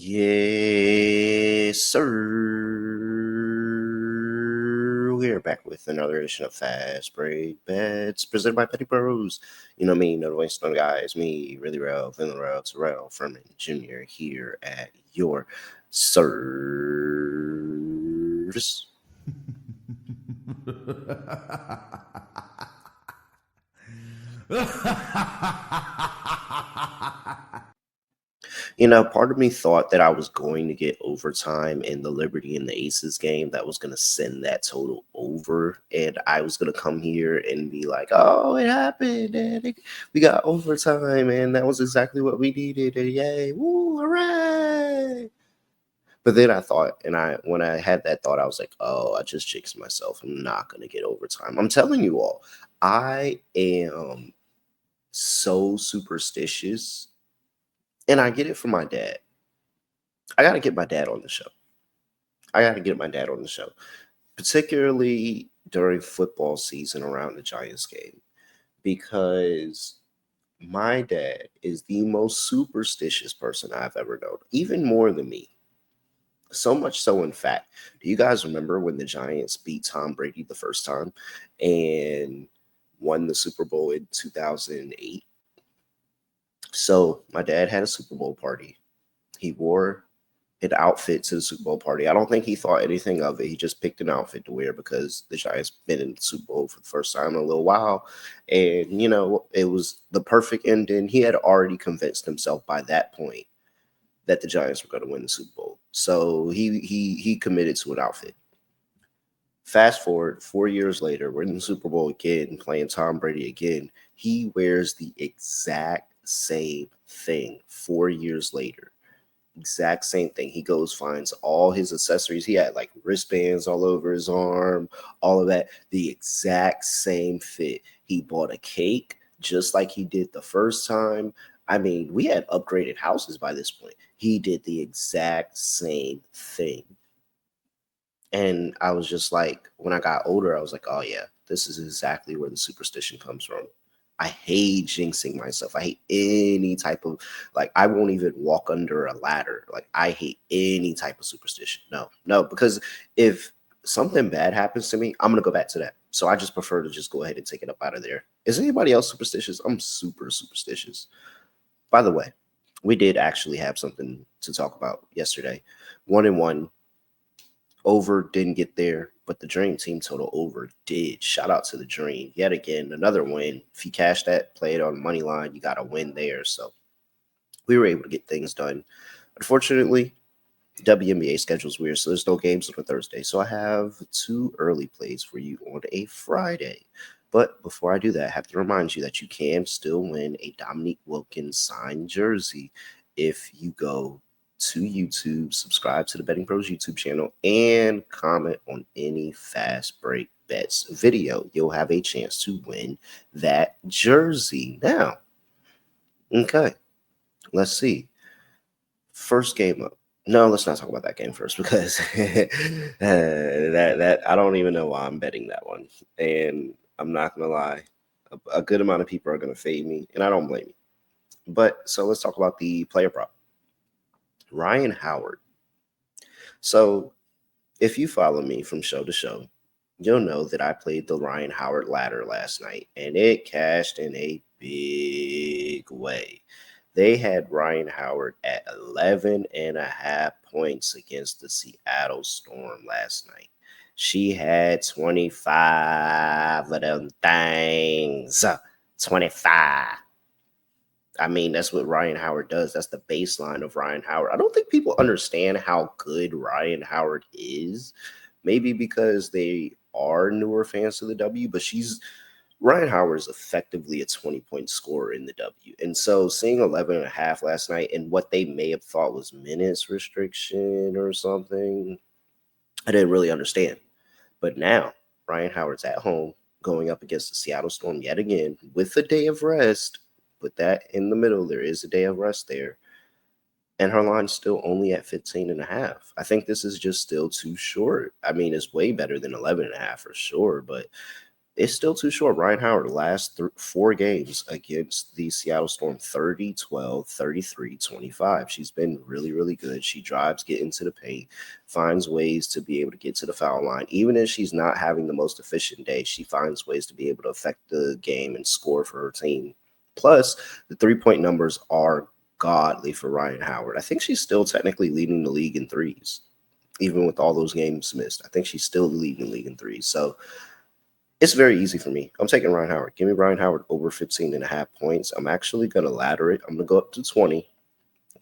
Yes, sir. We're back with another edition of Fast Break Bets presented by BettingPros. You know me, no waste, no guys. Me, really real, feeling real, Terrell Furman Jr. here at your service. Part of me thought that I was going to get overtime in the Liberty and the Aces game that was going to send that total over. And I was going to come here and be like, oh, it happened. And we got overtime. And that was exactly what we needed. And yay. Woo, hooray. But then I thought, when I had that thought, I was like, oh, I just jinxed myself. I'm not going to get overtime. I'm telling you all, I am so superstitious. And I get it from my dad. I got to get my dad on the show. Particularly during football season around the Giants game, because my dad is the most superstitious person I've ever known, even more than me. So much so, in fact, do you guys remember when the Giants beat Tom Brady the first time and won the Super Bowl in 2008? So my dad had a Super Bowl party. He wore an outfit to the Super Bowl party. I don't think he thought anything of it. He just picked an outfit to wear because the Giants been in the Super Bowl for the first time in a little while. And, it was the perfect ending. He had already convinced himself by that point that the Giants were going to win the Super Bowl. So he committed to an outfit. Fast forward 4 years later, we're in the Super Bowl again, playing Tom Brady again. He wears the exact same thing 4 years later. Exact same thing. He goes, finds all his accessories. He had like wristbands all over his arm, all of that. The exact same fit. He bought a cake just like he did the first time. I mean, we had upgraded houses by this point. He did the exact same thing. And I was just like, when I got older, I was like, oh yeah, this is exactly where the superstition comes from. I hate jinxing myself. I hate any type of, like, I won't even walk under a ladder. Like, I hate any type of superstition. No, because if something bad happens to me, I'm going to go back to that. So I just prefer to just go ahead and take it up out of there. Is anybody else superstitious? I'm super superstitious. By the way, we did actually have something to talk about yesterday. 1-1. Over didn't get there, but the Dream Team total over did. Shout out to the Dream. Yet again, another win. If you cash that, play it on money line, you got a win there. So we were able to get things done. Unfortunately, WNBA schedule's weird, so there's no games on a Thursday. So I have 2 early plays for you on a Friday. But before I do that, I have to remind you that you can still win a Dominique Wilkins signed jersey if you go to YouTube, subscribe to the Betting Pros YouTube channel, and comment on any Fast Break Bets video. You'll have a chance to win that jersey. Now, okay, let's see. First game up. No, let's not talk about that game first because that I don't even know why I'm betting that one. And I'm not gonna lie, a good amount of people are gonna fade me, and I don't blame you. But so let's talk about the player prop. Rhyne Howard. So if you follow me from show to show, you'll know that I played the Rhyne Howard ladder last night, and it cashed in a big way. They had Rhyne Howard at 11.5 points against the Seattle Storm last night. She had 25 of them things. 25. I mean, that's what Rhyne Howard does. That's the baseline of Rhyne Howard. I don't think people understand how good Rhyne Howard is. Maybe because they are newer fans of the W, but Rhyne Howard is effectively a 20-point scorer in the W. And so seeing 11.5 last night and what they may have thought was minutes restriction or something, I didn't really understand. But now Rhyne Howard's at home going up against the Seattle Storm yet again with a day of rest. Put that in the middle. There is a day of rest there. And her line's still only at 15.5. I think this is just still too short. I mean, it's way better than 11.5 for sure, but it's still too short. Rhyne Howard, last 4 games against the Seattle Storm, 30, 12, 33, 25. She's been really, really good. She drives, get into the paint, finds ways to be able to get to the foul line. Even if she's not having the most efficient day, she finds ways to be able to affect the game and score for her team. Plus, the 3-point numbers are godly for Rhyne Howard. I think she's still technically leading the league in threes, even with all those games missed. I think she's still leading the league in threes. So it's very easy for me. I'm taking Rhyne Howard. Give me Rhyne Howard over 15.5 points. I'm actually going to ladder it. I'm going to go up to 20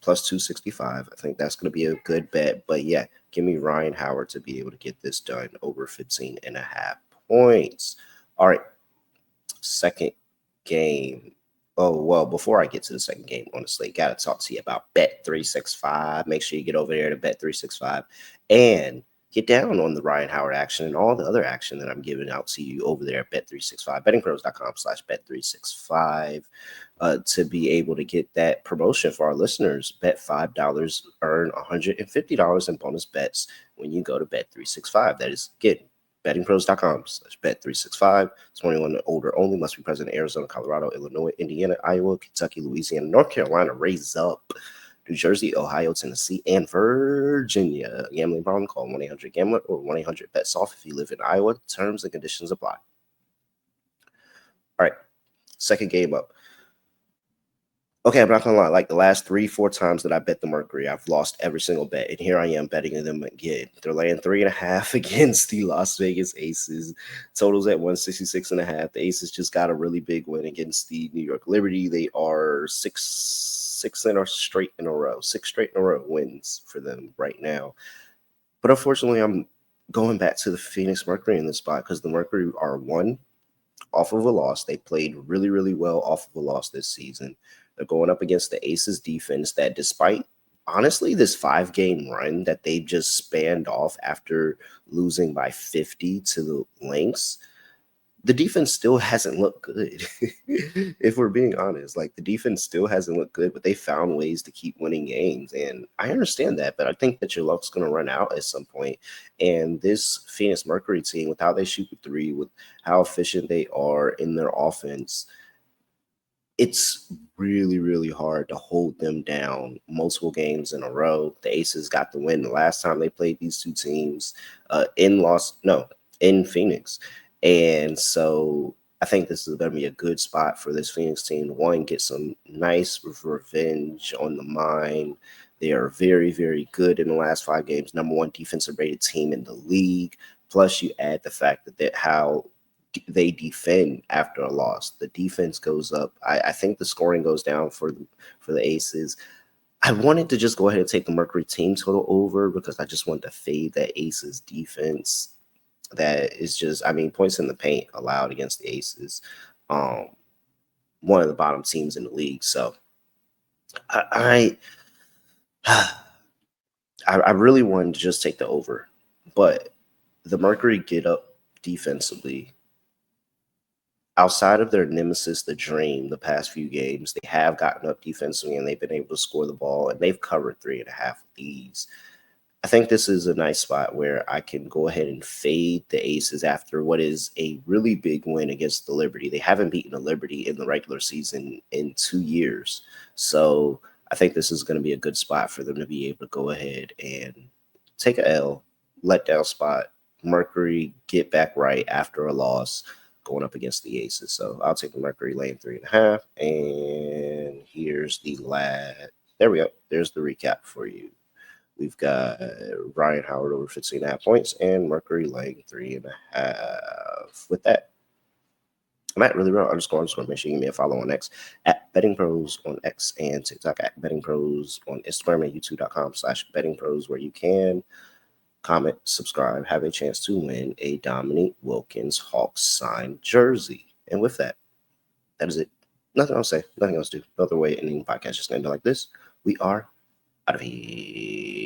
plus 265. I think that's going to be a good bet. But yeah, give me Rhyne Howard to be able to get this done over 15.5 points. All right. Second game. Oh, well, before I get to the second game on the slate, got to talk to you about Bet365. Make sure you get over there to Bet365 and get down on the Rhyne Howard action and all the other action that I'm giving out to you over there at Bet365, bettingpros.com/Bet365, to be able to get that promotion for our listeners. Bet $5, earn $150 in bonus bets when you go to Bet365. That is good. bettingpros.com/bet365. 21 and older only. Must be present in Arizona, Colorado, Illinois, Indiana, Iowa, Kentucky, Louisiana, North Carolina. Raise up. New Jersey, Ohio, Tennessee, and Virginia. Gambling problem? Call 1-800-GAMBLER or 1-800-BETS-OFF if you live in Iowa. Terms and conditions apply. All right, second game up. Okay, I'm not gonna lie. Like the last 3-4 times that I bet the Mercury, I've lost every single bet, and here I am betting them again. They're laying 3.5 against the Las Vegas Aces. Totals at 166.5. The Aces just got a really big win against the New York Liberty. They are six straight in a row wins for them right now. But unfortunately, I'm going back to the Phoenix Mercury in this spot because the Mercury are one off of a loss. They played really, really well off of a loss this season. They're going up against the Aces defense that, despite honestly this 5-game run that they just spanned off after losing by 50 to the Lynx, the defense still hasn't looked good. If we're being honest, like the defense still hasn't looked good, but they found ways to keep winning games. And I understand that, but I think that your luck's going to run out at some point. And this Phoenix Mercury team, with how they shoot the three, with how efficient they are in their offense, it's really, really hard to hold them down multiple games in a row. The Aces got the win the last time they played these two teams in Phoenix. And so I think this is going to be a good spot for this Phoenix team. One, get some nice revenge on the mind. They are very, very good in the last 5 games. Number 1 defensive rated team in the league. Plus, you add the fact that how they defend after a loss. The defense goes up. I think the scoring goes down for the Aces. I wanted to just go ahead and take the Mercury team total over because I just wanted to fade that Aces defense. That is just, points in the paint allowed against the Aces. One of the bottom teams in the league. So I really wanted to just take the over, but the Mercury get up defensively. Outside of their nemesis, the Dream, the past few games, they have gotten up defensively and they've been able to score the ball, and they've covered 3.5 of these. I think this is a nice spot where I can go ahead and fade the Aces after what is a really big win against the Liberty. They haven't beaten the Liberty in the regular season in 2 years. So I think this is going to be a good spot for them to be able to go ahead and take a L, letdown spot. Mercury get back right after a loss, going up against the Aces. So I'll take the Mercury laying 3.5. And here's the last. There we go. There's the recap for you. We've got Rhyne Howard over 15.5 points and Mercury laying 3.5. With that, I'm at reallyreal_. Just want to make sure you give me a follow on X at BettingPros on X and TikTok at BettingPros on Instagram and YouTube.com/BettingPros, where you can comment, subscribe, have a chance to win a Dominique Wilkins Hawks signed jersey. And with that, that is it. Nothing else to say. Nothing else to do. No other way ending the podcast just going to be like this. We are out of here.